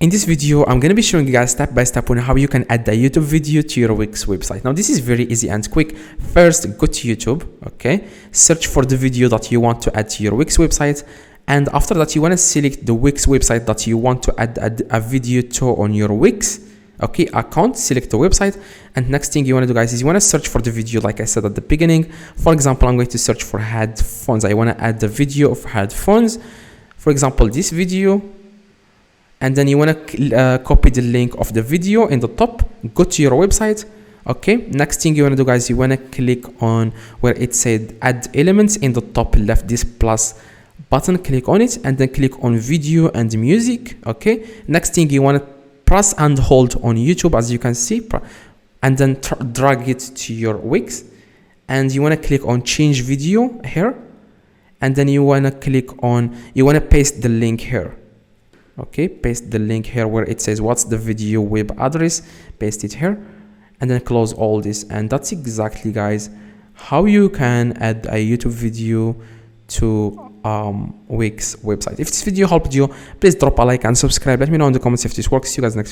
In this video, I'm going to be showing you guys step by step on how you can add a YouTube video to your Wix website. Now, this is very easy and quick. First, go to YouTube, okay? Search for the video that you want to add to your Wix website. And after that, you want to select the Wix website that you want to add a video to on your Wix, okay, account. Select the website. And next thing you want to do, guys, is you want to search for the video like I said at the beginning. For example, I'm going to search for headphones. I want to add the video of headphones. For example, this video. And then you want to copy the link of the video in the top, go to your website. Okay, next thing you want to do, guys, you want to click on where it said add elements in the top left, this plus button, click on it, and then click on video and music. Okay, next thing you want to press and hold on YouTube, as you can see, and then drag it to your Wix, and you want to click on change video here, and then you want to paste the link here. Okay, paste the link here where it says what's the video web address, paste it here, and then close all this. And that's exactly, guys, how you can add a YouTube video to Wix website. If this video helped you, please drop a like and subscribe. Let me know in the comments if this works. See you guys next